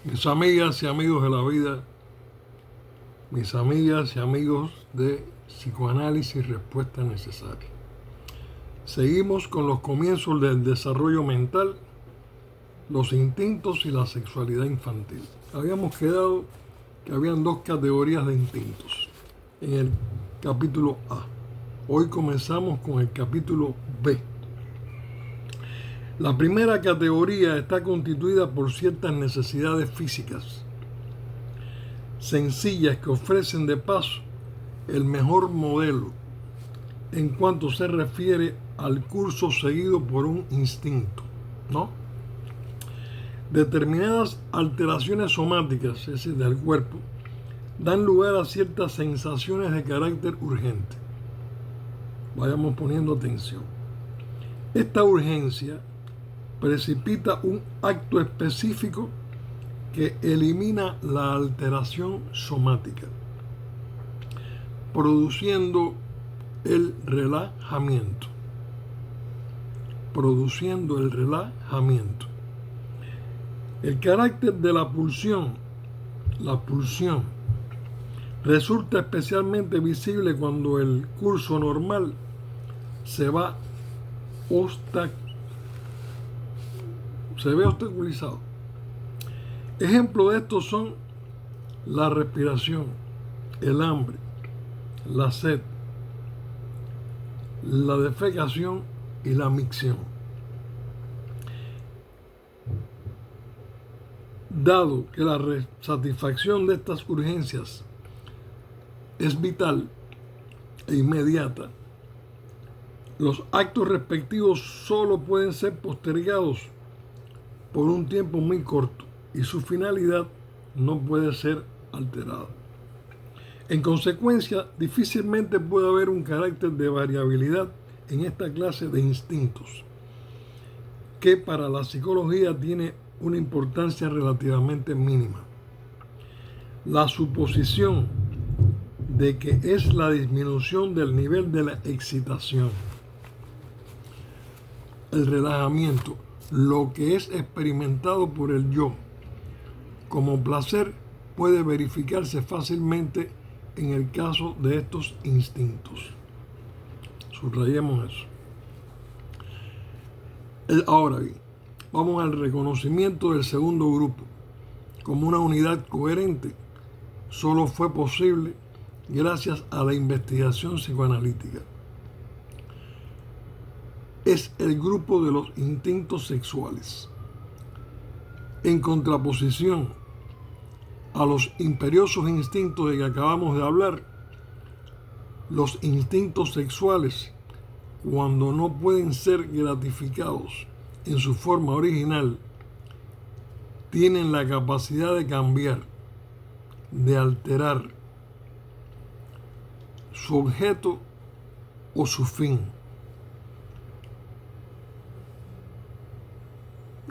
Mis amigas y amigos de la vida, mis amigas y amigos de Psicoanálisis y Respuesta Necesaria. Seguimos con los comienzos del desarrollo mental, los instintos y la sexualidad infantil. Habíamos quedado que habían dos categorías de instintos en el capítulo A. Hoy comenzamos con el capítulo B. La primera categoría está constituida por ciertas necesidades físicas sencillas que ofrecen de paso el mejor modelo en cuanto se refiere al curso seguido por un instinto, ¿no? Determinadas alteraciones somáticas, es decir, del cuerpo, dan lugar a ciertas sensaciones de carácter urgente. Vayamos poniendo atención. Esta urgencia precipita un acto específico que elimina la alteración somática, produciendo el relajamiento. El carácter de la pulsión resulta especialmente visible cuando el curso normal se ve obstaculizado. Ejemplos de estos son la respiración, el hambre, la sed, la defecación y la micción. Dado que la satisfacción de estas urgencias es vital e inmediata, los actos respectivos solo pueden ser postergados por un tiempo muy corto y su finalidad no puede ser alterada. En consecuencia, difícilmente puede haber un carácter de variabilidad en esta clase de instintos, que para la psicología tiene una importancia relativamente mínima. La suposición de que es la disminución del nivel de la excitación, el relajamiento, lo que es experimentado por el yo como placer, puede verificarse fácilmente en el caso de estos instintos. Subrayemos eso. Ahora bien, vamos al reconocimiento del segundo grupo como una unidad coherente. Solo fue posible gracias a la investigación psicoanalítica. Es el grupo de los instintos sexuales. En contraposición a los imperiosos instintos de que acabamos de hablar, los instintos sexuales, cuando no pueden ser gratificados en su forma original, tienen la capacidad de cambiar, de alterar su objeto o su fin.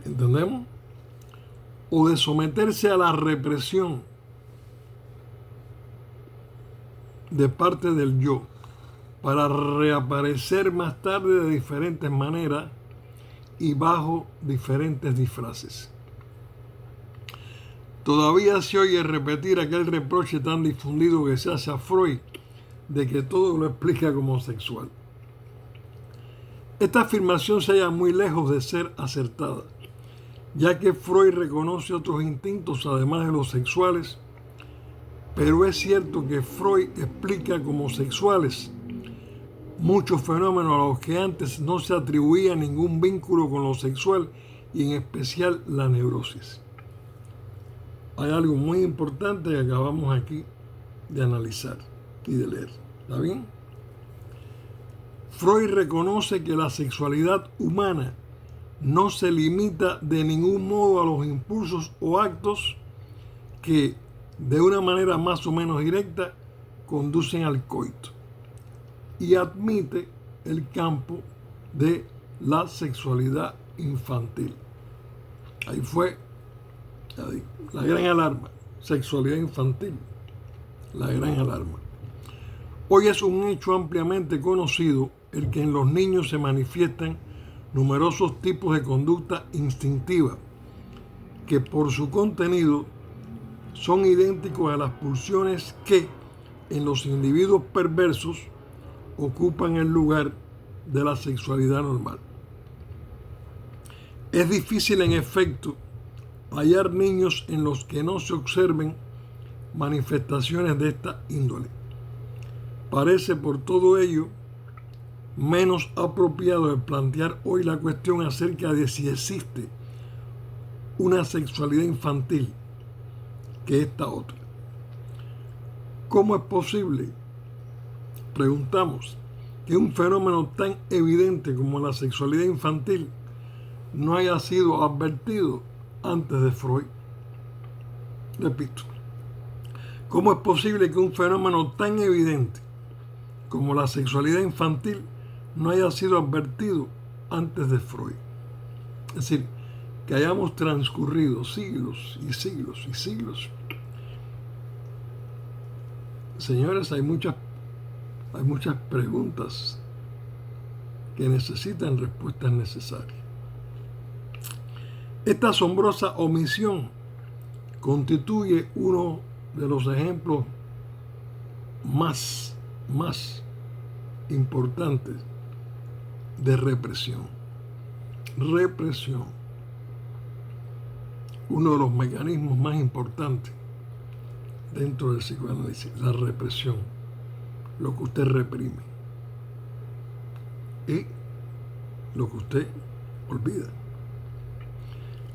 ¿Entendemos? O de someterse a la represión de parte del yo para reaparecer más tarde de diferentes maneras y bajo diferentes disfraces. Todavía se oye repetir aquel reproche tan difundido que se hace a Freud de que todo lo explica como sexual. Esta afirmación se halla muy lejos de ser acertada, ya que Freud reconoce otros instintos además de los sexuales, pero es cierto que Freud explica como sexuales muchos fenómenos a los que antes no se atribuía ningún vínculo con lo sexual y en especial la neurosis. Hay algo muy importante que acabamos aquí de analizar y de leer. ¿Está bien? Freud reconoce que la sexualidad humana no se limita de ningún modo a los impulsos o actos que, de una manera más o menos directa, conducen al coito, y admite el campo de la sexualidad infantil. Ahí fue la gran alarma, sexualidad infantil, la gran alarma. Hoy es un hecho ampliamente conocido el que en los niños se manifiestan numerosos tipos de conducta instintiva que por su contenido son idénticos a las pulsiones que en los individuos perversos ocupan el lugar de la sexualidad normal. Es difícil, en efecto, hallar niños en los que no se observen manifestaciones de esta índole. Parece por todo ello menos apropiado el plantear hoy la cuestión acerca de si existe una sexualidad infantil que esta otra. ¿Cómo es posible, preguntamos, que un fenómeno tan evidente como la sexualidad infantil no haya sido advertido antes de Freud? Repito, ¿cómo es posible que un fenómeno tan evidente como la sexualidad infantil no haya sido advertido antes de Freud? Es decir, que hayamos transcurrido siglos y siglos y siglos. Señores, hay muchas preguntas que necesitan respuestas necesarias. Esta asombrosa omisión constituye uno de los ejemplos más importantes de represión. Represión. Uno de los mecanismos más importantes dentro del psicoanálisis, la represión, lo que usted reprime y lo que usted olvida,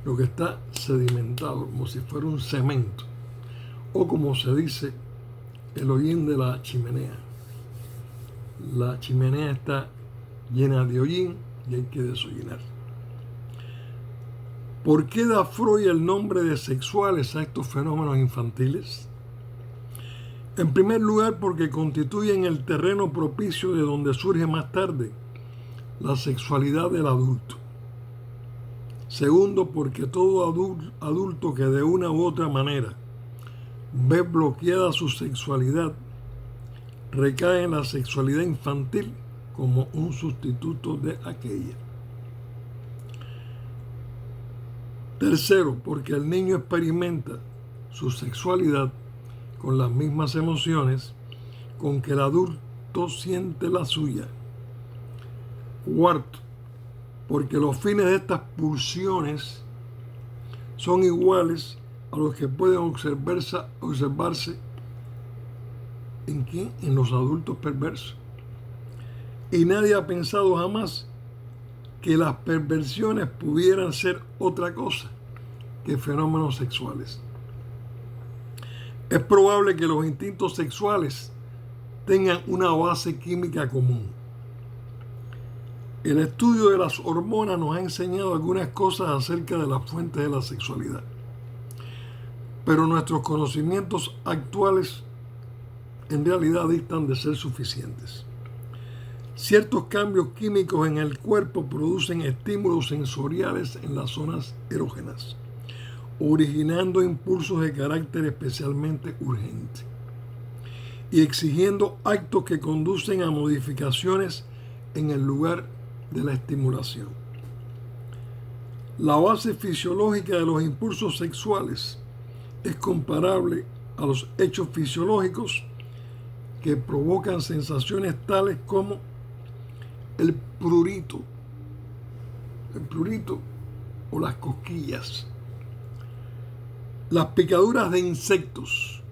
lo que está sedimentado como si fuera un cemento, o como se dice el hollín de la chimenea. La chimenea está llena de hollín y hay que deshollinar. ¿Por qué da Freud el nombre de sexuales a estos fenómenos infantiles? En primer lugar, porque constituyen el terreno propicio de donde surge más tarde la sexualidad del adulto. Segundo, porque todo adulto que de una u otra manera ve bloqueada su sexualidad recae en la sexualidad infantil como un sustituto de aquella. Tercero, porque el niño experimenta su sexualidad con las mismas emociones con que el adulto siente la suya. Cuarto, porque los fines de estas pulsiones son iguales a los que pueden observarse ¿en quién? En los adultos perversos. Y nadie ha pensado jamás que las perversiones pudieran ser otra cosa que fenómenos sexuales. Es probable que los instintos sexuales tengan una base química común. El estudio de las hormonas nos ha enseñado algunas cosas acerca de las fuentes de la sexualidad, pero nuestros conocimientos actuales en realidad distan de ser suficientes. Ciertos cambios químicos en el cuerpo producen estímulos sensoriales en las zonas erógenas, originando impulsos de carácter especialmente urgente y exigiendo actos que conducen a modificaciones en el lugar de la estimulación. La base fisiológica de los impulsos sexuales es comparable a los hechos fisiológicos que provocan sensaciones tales como el prurito o las cosquillas, las picaduras de insectos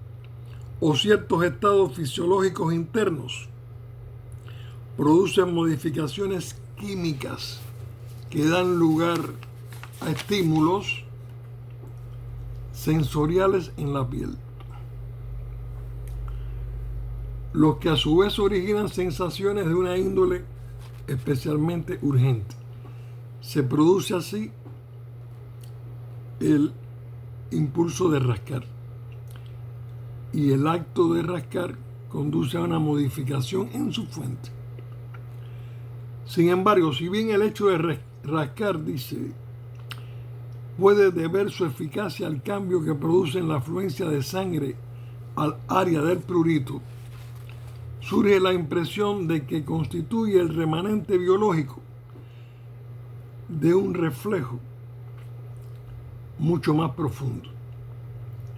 o ciertos estados fisiológicos internos producen modificaciones químicas que dan lugar a estímulos sensoriales en la piel, los que a su vez originan sensaciones de una índole especialmente urgente. Se produce así el impulso de rascar, y el acto de rascar conduce a una modificación en su fuente. Sin embargo, si bien el hecho de rascar, dice, puede deber su eficacia al cambio que produce en la afluencia de sangre al área del prurito, surge la impresión de que constituye el remanente biológico de un reflejo mucho más profundo,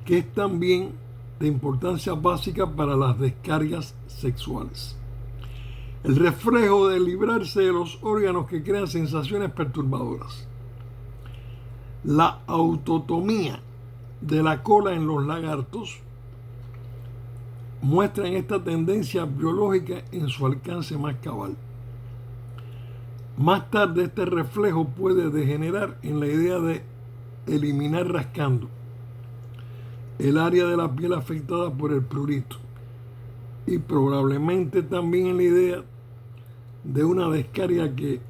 que es también de importancia básica para las descargas sexuales. El reflejo de librarse de los órganos que crean sensaciones perturbadoras. La autotomía de la cola en los lagartos muestran esta tendencia biológica en su alcance más cabal. Más tarde este reflejo puede degenerar en la idea de eliminar rascando el área de la piel afectada por el prurito y probablemente también en la idea de una descarga que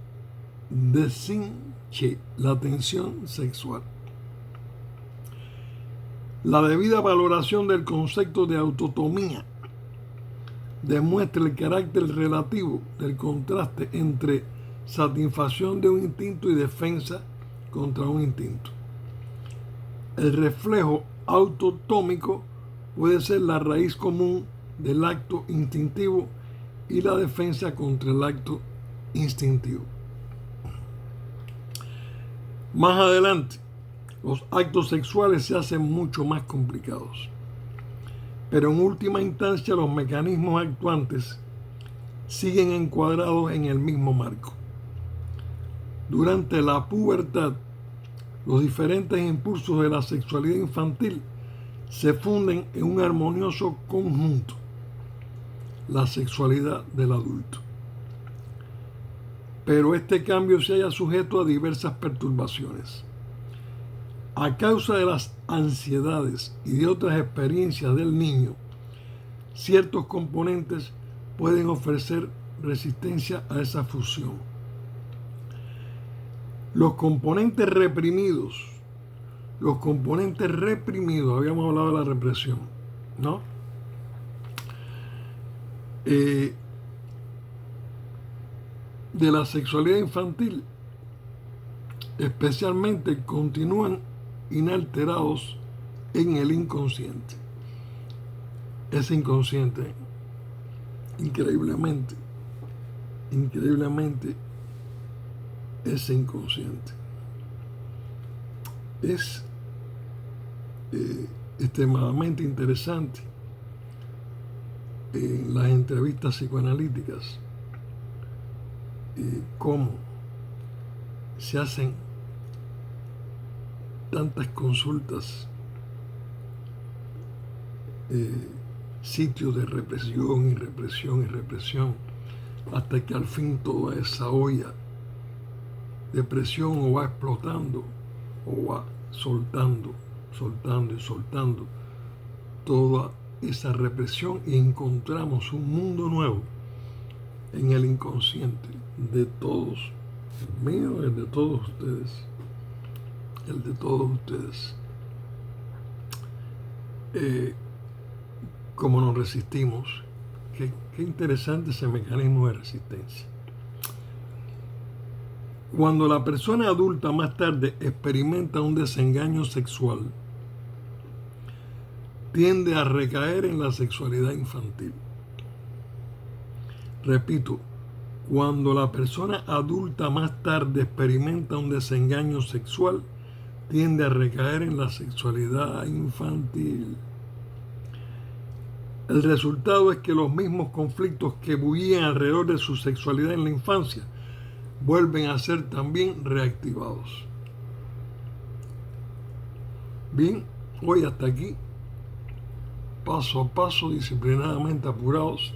deshinche la tensión sexual. La debida valoración del concepto de autotomía demuestra el carácter relativo del contraste entre satisfacción de un instinto y defensa contra un instinto. El reflejo autotómico puede ser la raíz común del acto instintivo y la defensa contra el acto instintivo. Más adelante, los actos sexuales se hacen mucho más complicados, pero en última instancia los mecanismos actuantes siguen encuadrados en el mismo marco. Durante la pubertad, los diferentes impulsos de la sexualidad infantil se funden en un armonioso conjunto, la sexualidad del adulto. Pero este cambio se halla sujeto a diversas perturbaciones. A causa de las ansiedades y de otras experiencias del niño, ciertos componentes pueden ofrecer resistencia a esa fusión. Los componentes reprimidos, habíamos hablado de la represión, ¿no? De la sexualidad infantil, especialmente continúan inalterados en el inconsciente. Ese inconsciente, increíblemente, ese inconsciente es extremadamente interesante en las entrevistas psicoanalíticas, cómo se hacen tantas consultas, sitios de represión y represión y represión, hasta que al fin toda esa olla de presión o va explotando o va soltando toda esa represión y encontramos un mundo nuevo en el inconsciente de todos, el mío, el de todos ustedes, cómo nos resistimos. Qué interesante ese mecanismo de resistencia. Cuando la persona adulta más tarde experimenta un desengaño sexual, tiende a recaer en la sexualidad infantil. Repito, cuando la persona adulta más tarde experimenta un desengaño sexual, tiende a recaer en la sexualidad infantil. El resultado es que los mismos conflictos que bullían alrededor de su sexualidad en la infancia vuelven a ser también reactivados. Bien, hoy hasta aquí, paso a paso, disciplinadamente apurados.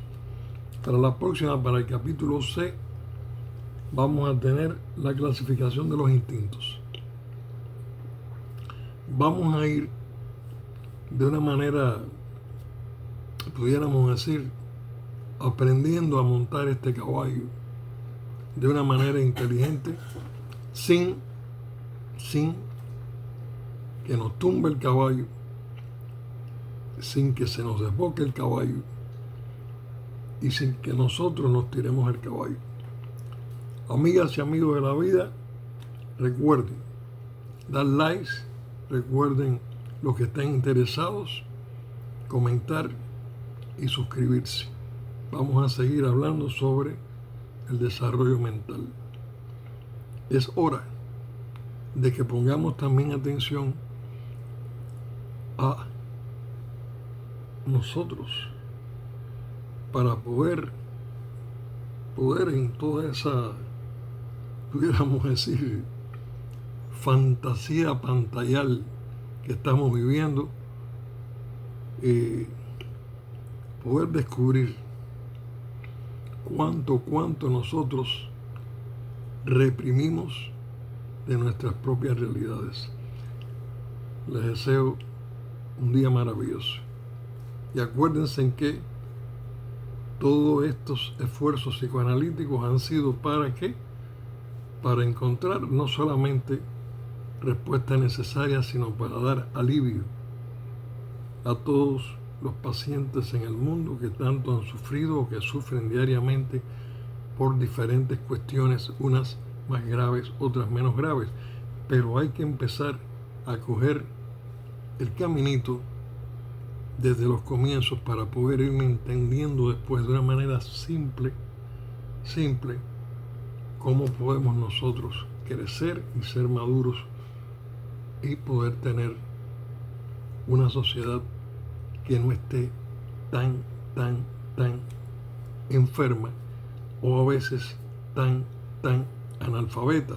Para la próxima, para el capítulo C, vamos a tener la clasificación de los instintos. Vamos a ir de una manera, pudiéramos decir, aprendiendo a montar este caballo de una manera inteligente, sin que nos tumbe el caballo, sin que se nos desboque el caballo y sin que nosotros nos tiremos el caballo. Amigas y amigos de la vida, recuerden dar likes, recuerden los que estén interesados, comentar y suscribirse. Vamos a seguir hablando sobre el desarrollo mental. Es hora de que pongamos también atención a nosotros para poder en toda esa, pudiéramos decir, fantasía pantallal que estamos viviendo, poder descubrir cuánto nosotros reprimimos de nuestras propias realidades. Les deseo un día maravilloso. Y acuérdense en que todos estos esfuerzos psicoanalíticos han sido ¿para qué? Para encontrar no solamente respuestas necesarias, sino para dar alivio a todos los pacientes en el mundo que tanto han sufrido o que sufren diariamente por diferentes cuestiones, unas más graves, otras menos graves. Pero hay que empezar a coger el caminito desde los comienzos para poder ir entendiendo después de una manera simple, cómo podemos nosotros crecer y ser maduros y poder tener una sociedad que no esté tan enferma, o a veces tan analfabeta,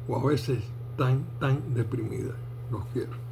o a veces tan deprimida. Los quiero.